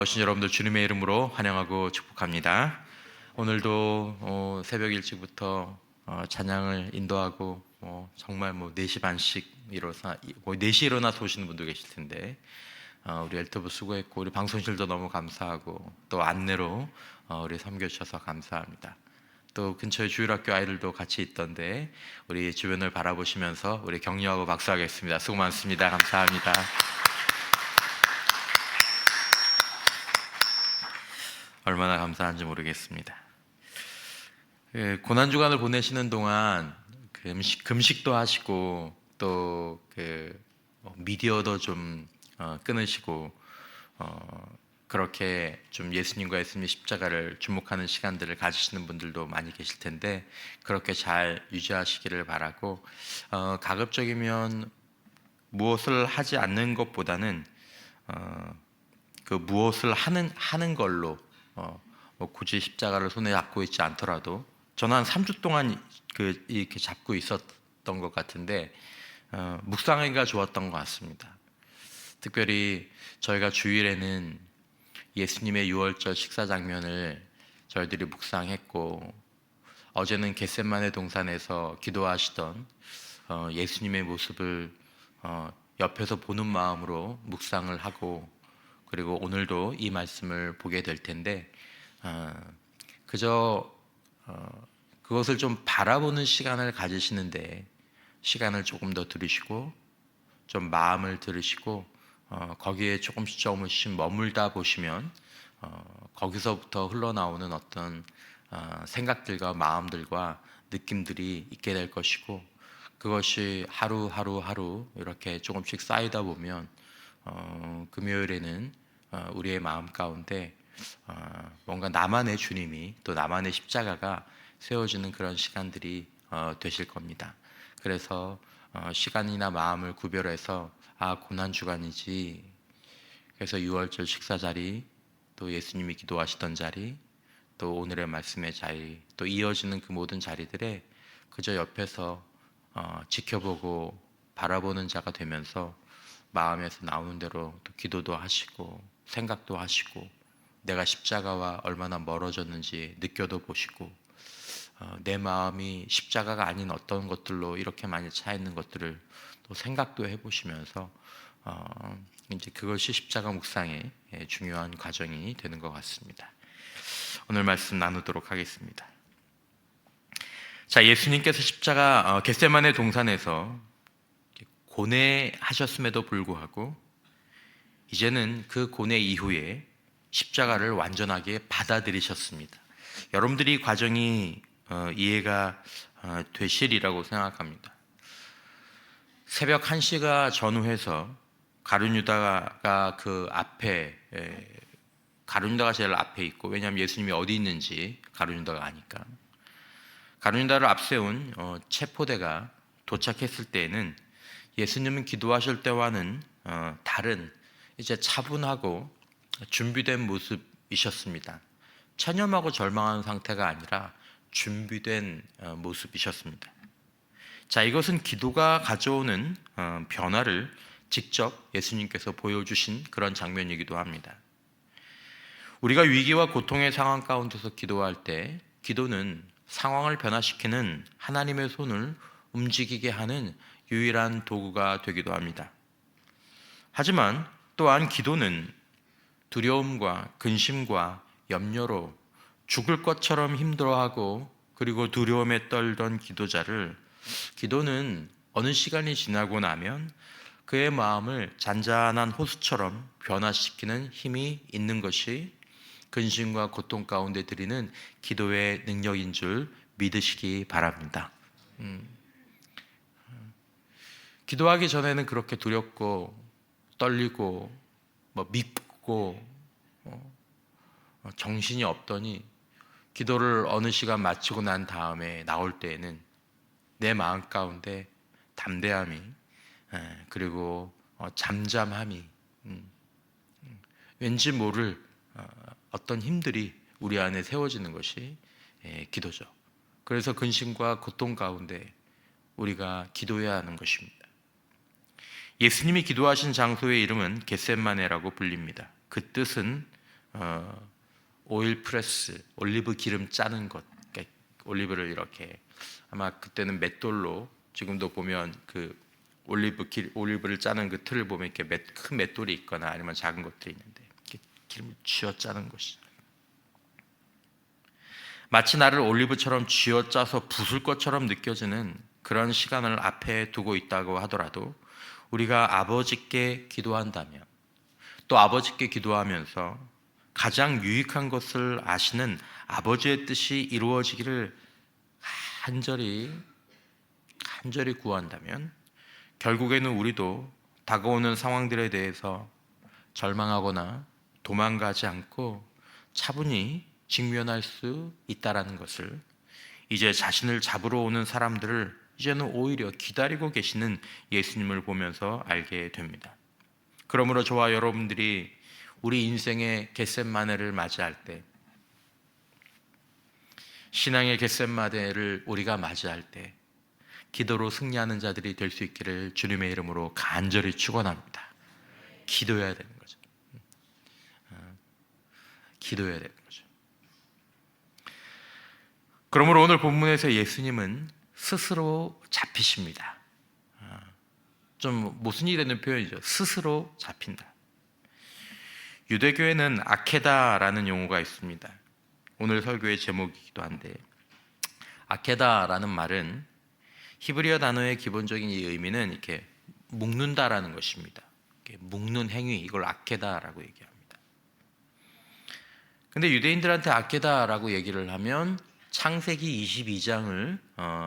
오신 여러분들 주님의 이름으로 환영하고 축복합니다. 오늘도 새벽 일찍부터 찬양을 인도하고 정말 4시 반씩 일어서 4시 일어나서 오시는 분도 계실 텐데 우리 엘터브 수고했고 우리 방송실도 너무 감사하고 또 안내로 우리 섬겨주셔서 감사합니다. 또 근처에 주일학교 아이들도 같이 있던데 우리 주변을 바라보시면서 우리 격려하고 박수하겠습니다. 수고 많습니다. 감사합니다. 얼마나 감사한지 모르겠습니다. 고난주간을 보내시는 동안 금식도 하시고 또 미디어도 좀 끊으시고 그렇게 좀 예수님과 예수님의 십자가를 주목하는 시간들을 가지시는 분들도 많이 계실 텐데 그렇게 잘 유지하시기를 바라고 가급적이면 무엇을 하지 않는 것보다는 그 무엇을 하는 걸로 굳이 십자가를 손에 잡고 있지 않더라도 저는 한 3주 동안 이렇게 잡고 있었던 것 같은데 묵상하기가 좋았던 것 같습니다. 특별히 저희가 주일에는 예수님의 유월절 식사 장면을 저희들이 묵상했고 어제는 겟세마네 동산에서 기도하시던 예수님의 모습을 옆에서 보는 마음으로 묵상을 하고 그리고 오늘도 이 말씀을 보게 될 텐데 그저 그것을 좀 바라보는 시간을 가지시는데 시간을 조금 더 들이시고 좀 마음을 들으시고 거기에 조금씩 머물다 보시면 거기서부터 흘러나오는 어떤 생각들과 마음들과 느낌들이 있게 될 것이고 그것이 하루 이렇게 조금씩 쌓이다 보면 금요일에는 우리의 마음 가운데 뭔가 나만의 주님이 또 나만의 십자가가 세워지는 그런 시간들이 되실 겁니다. 그래서 시간이나 마음을 구별해서 고난주간이지 그래서 유월절 식사 자리 또 예수님이 기도하시던 자리 또 오늘의 말씀의 자리 또 이어지는 그 모든 자리들에 그저 옆에서 지켜보고 바라보는 자가 되면서 마음에서 나오는 대로 또 기도도 하시고 생각도 하시고 내가 십자가와 얼마나 멀어졌는지 느껴도 보시고 내 마음이 십자가가 아닌 어떤 것들로 이렇게 많이 차 있는 것들을 또 생각도 해보시면서 이제 그것이 십자가 묵상의 중요한 과정이 되는 것 같습니다. 오늘 말씀 나누도록 하겠습니다. 자, 예수님께서 십자가 겟세마네 동산에서 고뇌하셨음에도 불구하고 이제는 그 고뇌 이후에 십자가를 완전하게 받아들이셨습니다. 여러분들이 이 과정이 이해가 되시리라고 생각합니다. 새벽 1시가 전후해서 가룟 유다가 그 앞에 가룟 유다가 제일 앞에 있고 왜냐하면 예수님이 어디 있는지 가룟 유다가 아니까 가룟 유다를 앞세운 체포대가 도착했을 때에는 예수님은 기도하실 때와는 다른 이제 차분하고 준비된 모습이셨습니다. 체념하고 절망한 상태가 아니라 준비된 모습이셨습니다. 자, 이것은 기도가 가져오는 변화를 직접 예수님께서 보여주신 그런 장면이기도 합니다. 우리가 위기와 고통의 상황 가운데서 기도할 때 기도는 상황을 변화시키는 하나님의 손을 움직이게 하는 유일한 도구가 되기도 합니다. 하지만 또한 기도는 두려움과 근심과 염려로 죽을 것처럼 힘들어하고 그리고 두려움에 떨던 기도는 어느 시간이 지나고 나면 그의 마음을 잔잔한 호수처럼 변화시키는 힘이 있는 것이 근심과 고통 가운데 드리는 기도의 능력인 줄 믿으시기 바랍니다. 기도하기 전에는 그렇게 두렵고 떨리고 믿고 정신이 없더니 기도를 어느 시간 마치고 난 다음에 나올 때에는 내 마음 가운데 담대함이 그리고 잠잠함이 왠지 모를 어떤 힘들이 우리 안에 세워지는 것이 기도죠. 그래서 근심과 고통 가운데 우리가 기도해야 하는 것입니다. 예수님이 기도하신 장소의 이름은 겟세마네라고 불립니다. 그 뜻은 오일 프레스, 올리브 기름 짜는 것, 그러니까 올리브를 이렇게 아마 그때는 맷돌로, 지금도 보면 그 올리브를 짜는 그 틀을 보면 이렇게 큰 맷돌이 있거나 아니면 작은 것들이 있는데 이렇게 기름을 쥐어 짜는 것이죠. 마치 나를 올리브처럼 쥐어 짜서 부술 것처럼 느껴지는 그런 시간을 앞에 두고 있다고 하더라도 우리가 아버지께 기도한다면, 또 아버지께 기도하면서 가장 유익한 것을 아시는 아버지의 뜻이 이루어지기를 간절히 구한다면, 결국에는 우리도 다가오는 상황들에 대해서 절망하거나 도망가지 않고 차분히 직면할 수 있다라는 것을, 이제 자신을 잡으러 오는 사람들을 이제는 오히려 기다리고 계시는 예수님을 보면서 알게 됩니다. 그러므로 저와 여러분들이 우리 인생의 겟셋마네를 맞이할 때, 신앙의 겟셋마네를 우리가 맞이할 때 기도로 승리하는 자들이 될 수 있기를 주님의 이름으로 간절히 축원합니다. 기도해야 되는 거죠. 기도해야 되는 거죠. 그러므로 오늘 본문에서 예수님은 스스로 잡히십니다. 좀 모순이 되는 표현이죠. 스스로 잡힌다. 유대교에는 아케다라는 용어가 있습니다. 오늘 설교의 제목이기도 한데, 아케다라는 말은 히브리어 단어의 기본적인 이 의미는 이렇게 묶는다라는 것입니다. 이렇게 묶는 행위, 이걸 아케다라고 얘기합니다. 근데 유대인들한테 아케다라고 얘기를 하면 창세기 22장을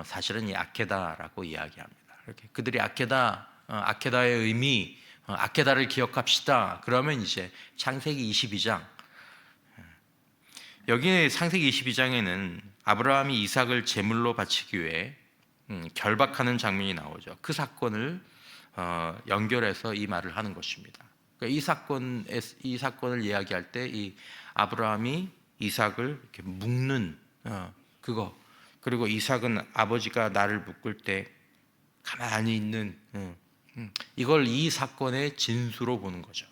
사실은 이 아케다라고 이야기합니다. 이렇게 그들이 아케다의 의미, 아케다를 기억합시다. 그러면 이제 창세기 22장, 여기 창세기 22장에는 아브라함이 이삭을 제물로 바치기 위해 결박하는 장면이 나오죠. 그 사건을 연결해서 이 말을 하는 것입니다. 그러니까 이 사건을 이야기할 때 이 아브라함이 이삭을 이렇게 묶는 그거, 그리고 이삭은 아버지가 나를 묶을 때 가만히 있는 이걸 이 사건의 진수로 보는 거죠.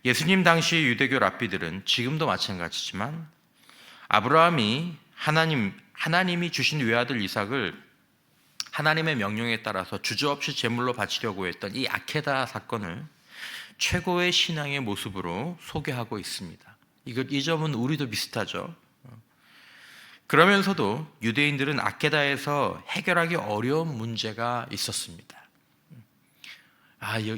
예수님 당시 유대교 랍비들은 지금도 마찬가지지만 아브라함이 하나님이 주신 외아들 이삭을 하나님의 명령에 따라서 주저없이 제물로 바치려고 했던 이 아케다 사건을 최고의 신앙의 모습으로 소개하고 있습니다. 이 점은 우리도 비슷하죠. 그러면서도 유대인들은 아케다에서 해결하기 어려운 문제가 있었습니다.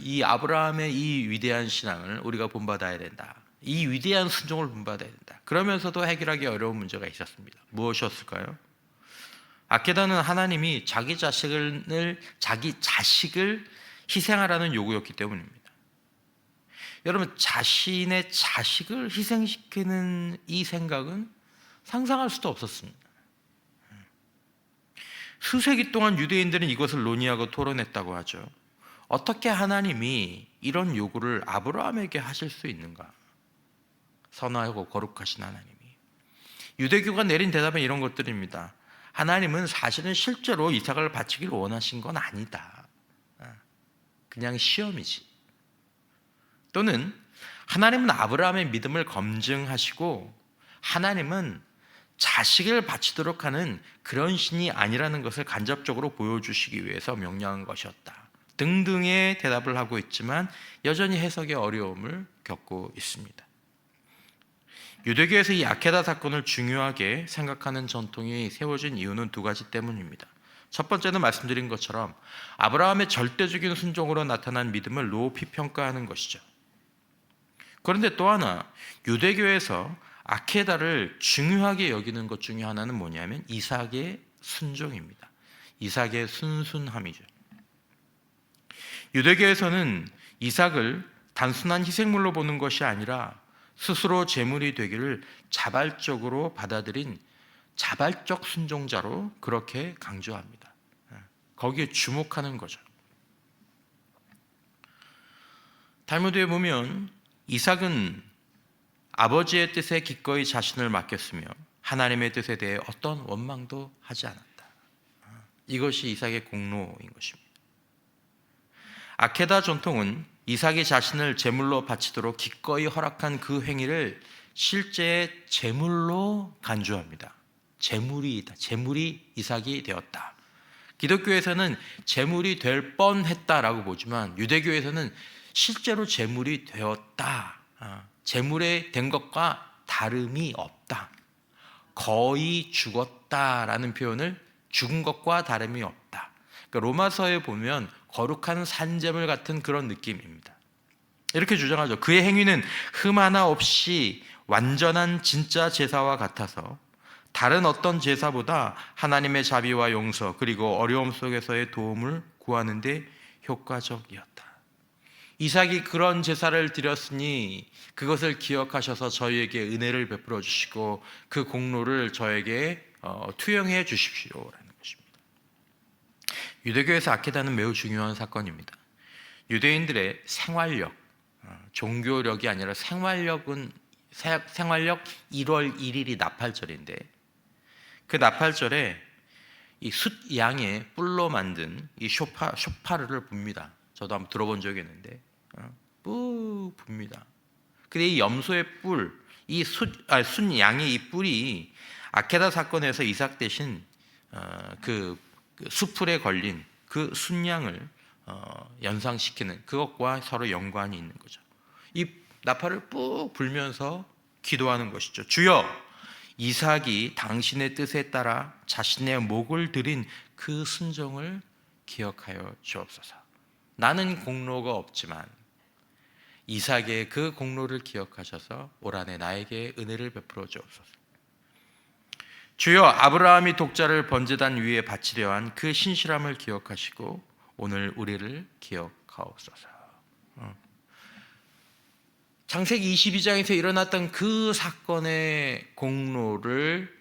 이 아브라함의 이 위대한 신앙을 우리가 본받아야 된다. 이 위대한 순종을 본받아야 된다. 그러면서도 해결하기 어려운 문제가 있었습니다. 무엇이었을까요? 아케다는 하나님이 자기 자식을 희생하라는 요구였기 때문입니다. 여러분, 자신의 자식을 희생시키는 이 생각은 상상할 수도 없었습니다. 수세기 동안 유대인들은 이것을 논의하고 토론했다고 하죠. 어떻게 하나님이 이런 요구를 아브라함에게 하실 수 있는가? 선하고 거룩하신 하나님이. 유대교가 내린 대답은 이런 것들입니다. 하나님은 사실은 실제로 이삭을 바치기를 원하신 건 아니다. 그냥 시험이지. 또는 하나님은 아브라함의 믿음을 검증하시고 하나님은 자식을 바치도록 하는 그런 신이 아니라는 것을 간접적으로 보여주시기 위해서 명령한 것이었다. 등등의 대답을 하고 있지만 여전히 해석의 어려움을 겪고 있습니다. 유대교에서 이 아케다 사건을 중요하게 생각하는 전통이 세워진 이유는 두 가지 때문입니다. 첫 번째는 말씀드린 것처럼 아브라함의 절대적인 순종으로 나타난 믿음을 높이 평가하는 것이죠. 그런데 또 하나, 유대교에서 아케다를 중요하게 여기는 것 중에 하나는 뭐냐면 이삭의 순종입니다. 이삭의 순순함이죠. 유대교에서는 이삭을 단순한 희생물로 보는 것이 아니라 스스로 제물이 되기를 자발적으로 받아들인 자발적 순종자로 그렇게 강조합니다. 거기에 주목하는 거죠. 탈무드에 보면 이삭은 아버지의 뜻에 기꺼이 자신을 맡겼으며 하나님의 뜻에 대해 어떤 원망도 하지 않았다. 이것이 이삭의 공로인 것입니다. 아케다 전통은 이삭이 자신을 제물로 바치도록 기꺼이 허락한 그 행위를 실제 제물로 간주합니다. 제물이 이삭이 되었다. 기독교에서는 제물이 될 뻔했다라고 보지만 유대교에서는 실제로 제물이 되었다. 제물이 된 것과 다름이 없다. 거의 죽었다라는 표현을 죽은 것과 다름이 없다. 그러니까 로마서에 보면 거룩한 산제물 같은 그런 느낌입니다. 이렇게 주장하죠. 그의 행위는 흠 하나 없이 완전한 진짜 제사와 같아서 다른 어떤 제사보다 하나님의 자비와 용서 그리고 어려움 속에서의 도움을 구하는 데 효과적이었다. 이삭이 그런 제사를 드렸으니 그것을 기억하셔서 저희에게 은혜를 베풀어 주시고 그 공로를 저에게 투영해 주십시오라는 것입니다. 유대교에서 아케다는 매우 중요한 사건입니다. 유대인들의 생활력, 종교력이 아니라 생활력 1월 1일이 나팔절인데 그 나팔절에 이 숫양의 뿔로 만든 이 쇼파르를 붑니다. 저도 한번 들어본 적이 있는데 뿌 붑니다. 근데 이 염소의 뿔, 이 숫양의 이 뿔이 아케다 사건에서 이삭 대신 그 수풀에 걸린 그 숫양을 연상시키는 그것과 서로 연관이 있는 거죠. 이 나팔을 뿍 불면서 기도하는 것이죠. 주여, 이삭이 당신의 뜻에 따라 자신의 목을 드린 그 순종을 기억하여 주옵소서. 나는 공로가 없지만 이삭의 그 공로를 기억하셔서 올 한해 나에게 은혜를 베풀어 주옵소서. 주여, 아브라함이 독자를 번제단 위에 바치려 한 그 신실함을 기억하시고 오늘 우리를 기억하옵소서. 창세기 22장에서 일어났던 그 사건의 공로를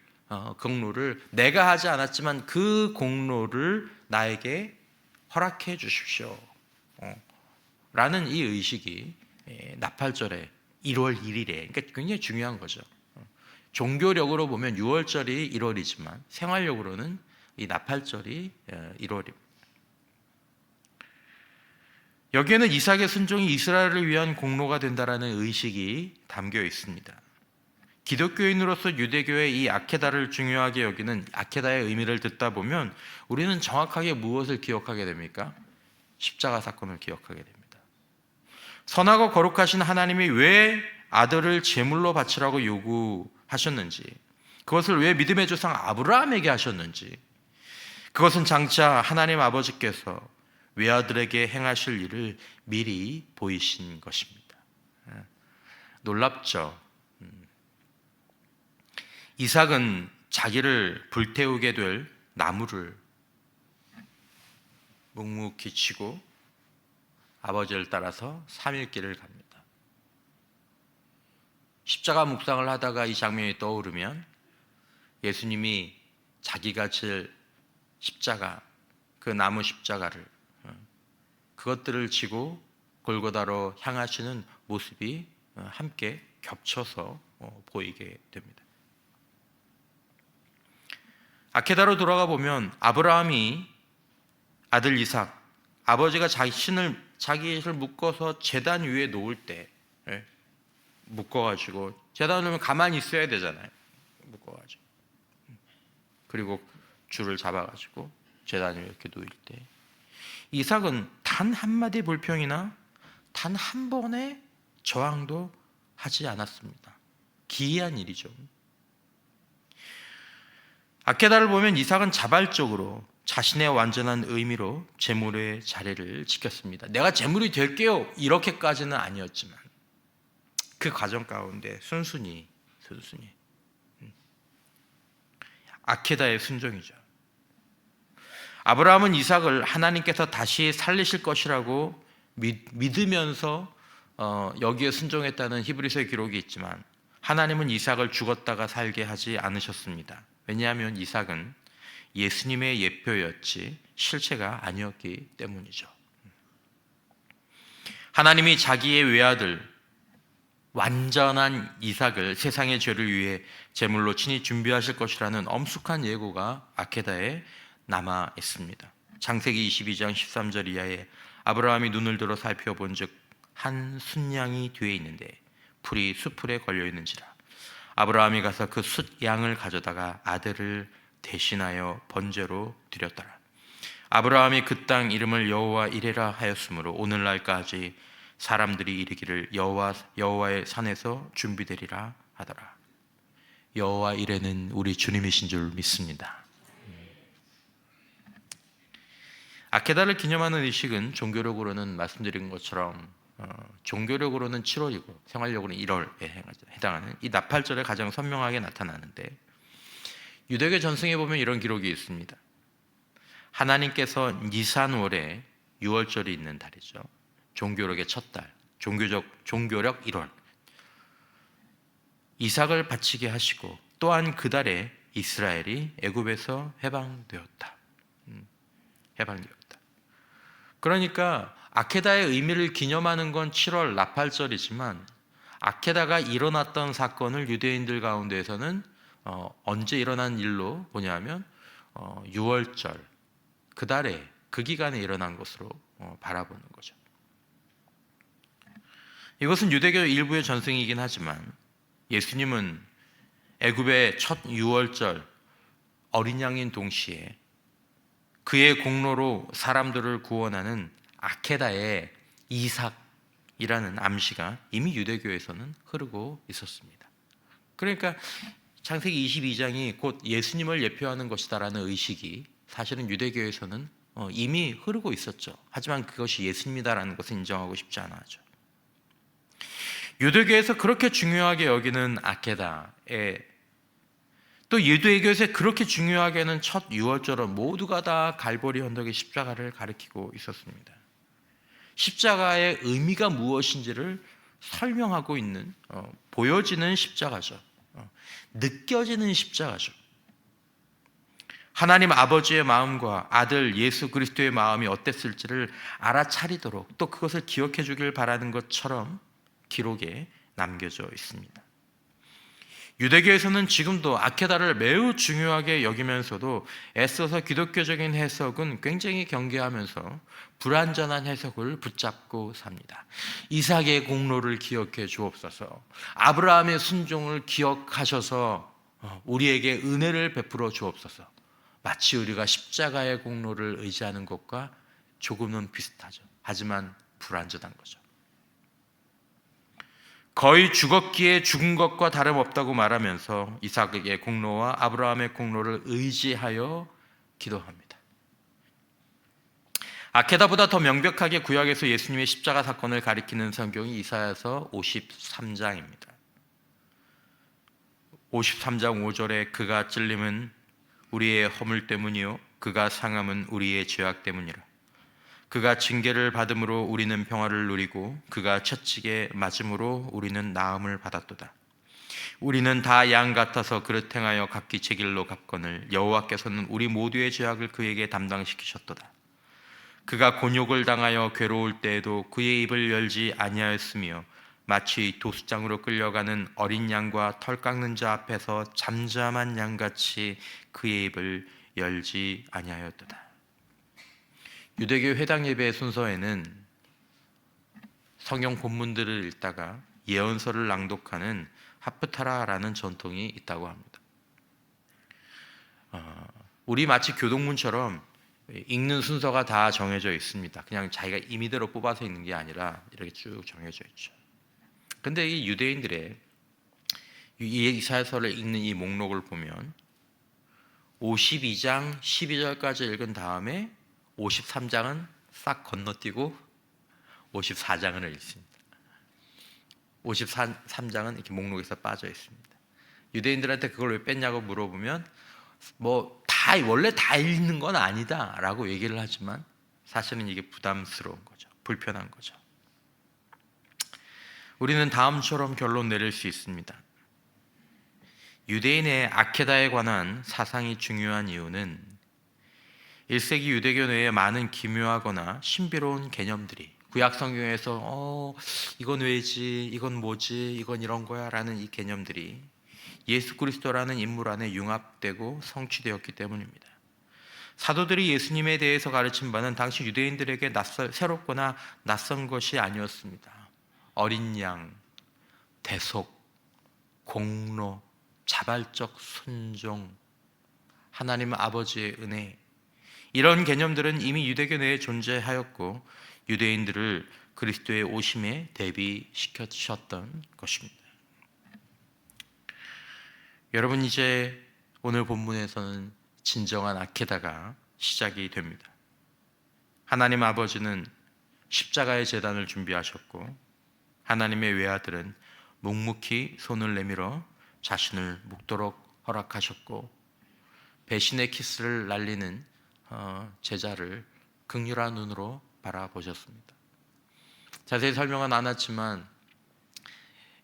내가 하지 않았지만 그 공로를 나에게 허락해 주십시오 라는 이 의식이 나팔절에 1월 1일에 그러니까 굉장히 중요한 거죠. 종교력으로 보면 6월절이 1월이지만 생활력으로는 이 나팔절이 1월입니다. 여기에는 이삭의 순종이 이스라엘을 위한 공로가 된다라는 의식이 담겨 있습니다. 기독교인으로서 유대교의 이 아케다를 중요하게 여기는 아케다의 의미를 듣다 보면 우리는 정확하게 무엇을 기억하게 됩니까? 십자가 사건을 기억하게 됩니다. 선하고 거룩하신 하나님이 왜 아들을 제물로 바치라고 요구하셨는지, 그것을 왜 믿음의 조상 아브라함에게 하셨는지, 그것은 장차 하나님 아버지께서 외아들에게 행하실 일을 미리 보이신 것입니다. 놀랍죠? 이삭은 자기를 불태우게 될 나무를 묵묵히 치고 아버지를 따라서 3일 길을 갑니다. 십자가 묵상을 하다가 이 장면이 떠오르면 예수님이 자기가 질 십자가, 그 나무 십자가를 그것들을 지고 골고다로 향하시는 모습이 함께 겹쳐서 보이게 됩니다. 아케다로 돌아가 보면 아브라함이 아들 이삭, 아버지가 자기를 묶어서 제단 위에 놓을 때 묶어가지고 제단 놓으면 가만히 있어야 되잖아요. 묶어가지고 그리고 줄을 잡아가지고 제단 위에 이렇게 놓일 때 이삭은 단 한마디 불평이나 단 한 번의 저항도 하지 않았습니다. 기이한 일이죠. 아케다를 보면 이삭은 자발적으로 자신의 완전한 의미로 제물의 자리를 지켰습니다. 내가 제물이 될게요 이렇게까지는 아니었지만 그 과정 가운데 순순히 아케다의 순종이죠. 아브라함은 이삭을 하나님께서 다시 살리실 것이라고 믿으면서 여기에 순종했다는 히브리서의 기록이 있지만 하나님은 이삭을 죽었다가 살게 하지 않으셨습니다. 왜냐하면 이삭은 예수님의 예표였지 실체가 아니었기 때문이죠. 하나님이 자기의 외아들 완전한 이삭을 세상의 죄를 위해 제물로 친히 준비하실 것이라는 엄숙한 예고가 아케다에 남아 있습니다. 창세기 22장 13절 이하에 아브라함이 눈을 들어 살펴본즉 한 순양이 뒤에 있는데 풀이 숫풀에 걸려 있는지라. 아브라함이 가서 그 숫양을 가져다가 아들을 대신하여 번제로 드렸더라. 아브라함이 그 땅 이름을 여호와 이레라 하였으므로 오늘날까지 사람들이 이르기를 여호와의 산에서 준비되리라 하더라. 여호와 이레는 우리 주님이신 줄 믿습니다. 아케다를 기념하는 의식은 종교력으로는 말씀드린 것처럼 종교력으로는 7월이고 생활력으로는 1월에 해당하는 이 나팔절에 가장 선명하게 나타나는데, 유대교 전승에 보면 이런 기록이 있습니다. 하나님께서 니산월에 6월절이 있는 달이죠. 종교력의 첫 달, 종교력 1월. 이삭을 바치게 하시고 또한 그 달에 이스라엘이 애굽에서 해방되었다. 그러니까 아케다의 의미를 기념하는 건 7월 나팔절이지만, 아케다가 일어났던 사건을 유대인들 가운데에서는 언제 일어난 일로 보냐면 6월절, 그 달에 그 기간에 일어난 것으로 바라보는 거죠. 이것은 유대교 일부의 전승이긴 하지만 예수님은 애굽의 첫 6월절 어린 양인 동시에 그의 공로로 사람들을 구원하는 아케다의 이삭이라는 암시가 이미 유대교에서는 흐르고 있었습니다. 그러니까 창세기 22장이 곧 예수님을 예표하는 것이다라는 의식이 사실은 유대교에서는 이미 흐르고 있었죠. 하지만 그것이 예수님이다라는 것을 인정하고 싶지 않아 하죠. 유대교에서 그렇게 중요하게 여기는 아케다에, 또 유대교에서 그렇게 중요하게 하는 첫 6월절은 모두가 다 갈보리 언덕의 십자가를 가리키고 있었습니다. 십자가의 의미가 무엇인지를 설명하고 있는, 보여지는 십자가죠. 느껴지는 십자가죠. 하나님 아버지의 마음과 아들 예수 그리스도의 마음이 어땠을지를 알아차리도록, 또 그것을 기억해 주길 바라는 것처럼 기록에 남겨져 있습니다. 유대교에서는 지금도 아케다를 매우 중요하게 여기면서도 애써서 기독교적인 해석은 굉장히 경계하면서 불완전한 해석을 붙잡고 삽니다. 이삭의 공로를 기억해 주옵소서, 아브라함의 순종을 기억하셔서 우리에게 은혜를 베풀어 주옵소서. 마치 우리가 십자가의 공로를 의지하는 것과 조금은 비슷하죠. 하지만 불완전한 거죠. 거의 죽었기에 죽은 것과 다름없다고 말하면서 이삭의 공로와 아브라함의 공로를 의지하여 기도합니다. 아케다보다 더 명백하게 구약에서 예수님의 십자가 사건을 가리키는 성경이 이사야서 53장입니다. 53장 5절에 그가 찔림은 우리의 허물 때문이요 그가 상함은 우리의 죄악 때문이라. 그가 징계를 받음으로 우리는 평화를 누리고 그가 채찍에 맞음으로 우리는 나음을 받았도다. 우리는 다 양 같아서 그릇 행하여 각기 제 길로 갔거늘 여호와께서는 우리 모두의 죄악을 그에게 담당시키셨도다. 그가 곤욕을 당하여 괴로울 때에도 그의 입을 열지 아니하였으며 마치 도수장으로 끌려가는 어린 양과 털 깎는 자 앞에서 잠잠한 양같이 그의 입을 열지 아니하였도다. 유대교 회당 예배의 순서에는 성경 본문들을 읽다가 예언서를 낭독하는 하프타라라는 전통이 있다고 합니다. 우리 마치 교동문처럼 읽는 순서가 다 정해져 있습니다. 그냥 자기가 임의대로 뽑아서 읽는 게 아니라 이렇게 쭉 정해져 있죠. 근데 이 유대인들의 이 이사야서를 읽는 이 목록을 보면 52장 12절까지 읽은 다음에 53장은 싹 건너뛰고 54장을 읽습니다. 53장은 이렇게 목록에서 빠져 있습니다. 유대인들한테 그걸 왜 뺐냐고 물어보면 원래 다 읽는 건 아니다라고 얘기를 하지만 사실은 이게 부담스러운 거죠. 불편한 거죠. 우리는 다음처럼 결론 내릴 수 있습니다. 유대인의 아케다에 관한 사상이 중요한 이유는 1세기 유대교 내에 많은 기묘하거나 신비로운 개념들이 구약 성경에서 이건 왜지, 이건 뭐지, 이건 이런 거야 라는 이 개념들이 예수 그리스도라는 인물 안에 융합되고 성취되었기 때문입니다. 사도들이 예수님에 대해서 가르친 바는 당시 유대인들에게 새롭거나 낯선 것이 아니었습니다. 어린 양, 대속, 공로, 자발적 순종, 하나님 아버지의 은혜, 이런 개념들은 이미 유대교 내에 존재하였고 유대인들을 그리스도의 오심에 대비시켜 주셨던 것입니다. 여러분, 이제 오늘 본문에서는 진정한 아케다가 시작이 됩니다. 하나님 아버지는 십자가의 제단을 준비하셨고 하나님의 외아들은 묵묵히 손을 내밀어 자신을 묵도록 허락하셨고 배신의 키스를 날리는 제자를 긍휼한 눈으로 바라보셨습니다. 자세히 설명은 안 했지만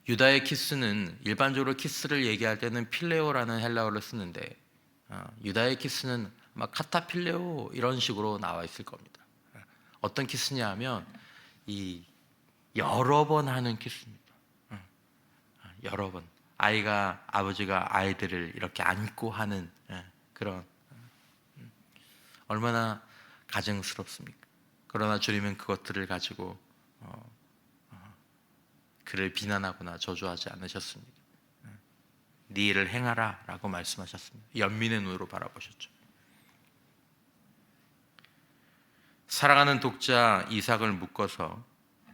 유다의 키스는 일반적으로 키스를 얘기할 때는 필레오라는 헬라어를 쓰는데 유다의 키스는 아마 카타필레오 이런 식으로 나와 있을 겁니다. 어떤 키스냐 하면 이 여러 번 하는 키스입니다. 여러 번 아버지가 아이들을 이렇게 안고 하는 그런, 얼마나 가증스럽습니까? 그러나 주님은 그것들을 가지고 그를 비난하거나 저주하지 않으셨습니다. 네 일을 행하라 라고 말씀하셨습니다. 연민의 눈으로 바라보셨죠. 사랑하는 독자 이삭을 묶어서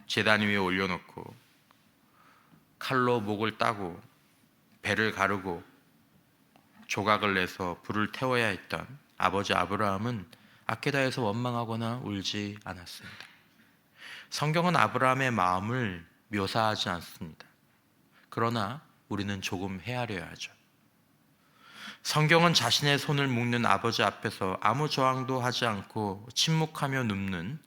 제단 위에 올려놓고 칼로 목을 따고 배를 가르고 조각을 내서 불을 태워야 했던 아버지 아브라함은 아케다에서 원망하거나 울지 않았습니다. 성경은 아브라함의 마음을 묘사하지 않습니다. 그러나 우리는 조금 헤아려야 하죠. 성경은 자신의 손을 묶는 아버지 앞에서 아무 저항도 하지 않고 침묵하며 눕는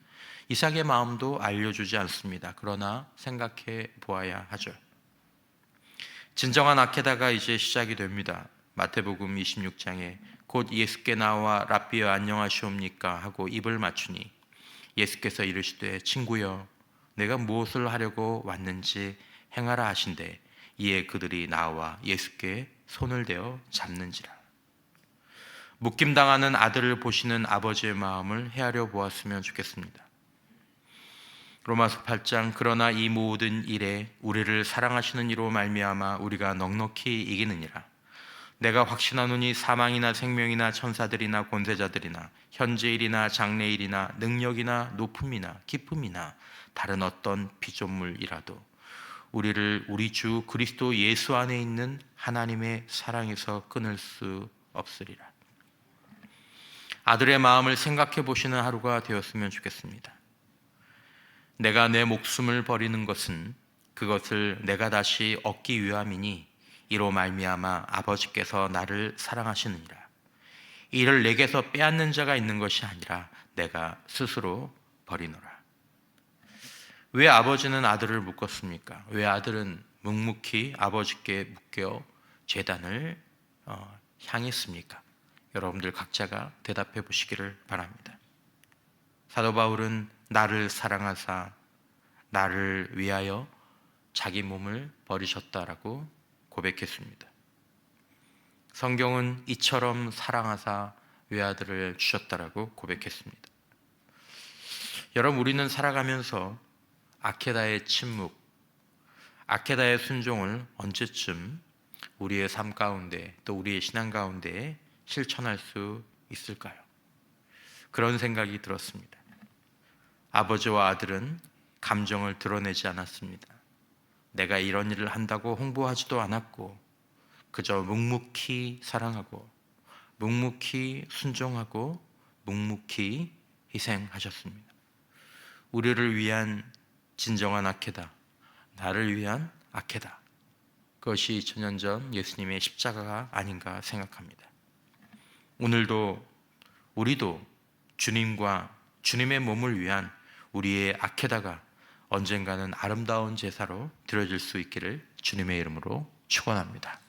이삭의 마음도 알려주지 않습니다. 그러나 생각해 보아야 하죠. 진정한 아케다가 이제 시작이 됩니다. 마태복음 26장에 곧 예수께 나와 랍비여 안녕하시옵니까 하고 입을 맞추니 예수께서 이르시되 친구여 내가 무엇을 하려고 왔는지 행하라 하신대 이에 그들이 나와 예수께 손을 대어 잡는지라. 묶임당하는 아들을 보시는 아버지의 마음을 헤아려 보았으면 좋겠습니다. 로마서 8장 그러나 이 모든 일에 우리를 사랑하시는 이로 말미암아 우리가 넉넉히 이기느니라. 내가 확신하노니 사망이나 생명이나 천사들이나 권세자들이나 현재일이나 장래일이나 능력이나 높음이나 기쁨이나 다른 어떤 피조물이라도 우리를 우리 주 그리스도 예수 안에 있는 하나님의 사랑에서 끊을 수 없으리라. 아들의 마음을 생각해 보시는 하루가 되었으면 좋겠습니다. 내가 내 목숨을 버리는 것은 그것을 내가 다시 얻기 위함이니 이로 말미암아 아버지께서 나를 사랑하시느니라. 이를 내게서 빼앗는 자가 있는 것이 아니라 내가 스스로 버리노라. 왜 아버지는 아들을 묶었습니까? 왜 아들은 묵묵히 아버지께 묶여 제단을 향했습니까? 여러분들 각자가 대답해 보시기를 바랍니다. 사도 바울은 나를 사랑하사 나를 위하여 자기 몸을 버리셨다라고 고백했습니다. 성경은 이처럼 사랑하사 외아들을 주셨다라고 고백했습니다. 여러분, 우리는 살아가면서 아케다의 침묵, 아케다의 순종을 언제쯤 우리의 삶 가운데 또 우리의 신앙 가운데 실천할 수 있을까요? 그런 생각이 들었습니다. 아버지와 아들은 감정을 드러내지 않았습니다. 내가 이런 일을 한다고 홍보하지도 않았고 그저 묵묵히 사랑하고 묵묵히 순종하고 묵묵히 희생하셨습니다. 우리를 위한 진정한 아케다, 나를 위한 아케다, 그것이 2000년 전 예수님의 십자가가 아닌가 생각합니다. 오늘도 우리도 주님과 주님의 몸을 위한 우리의 아케다가 언젠가는 아름다운 제사로 드려질 수 있기를 주님의 이름으로 축원합니다.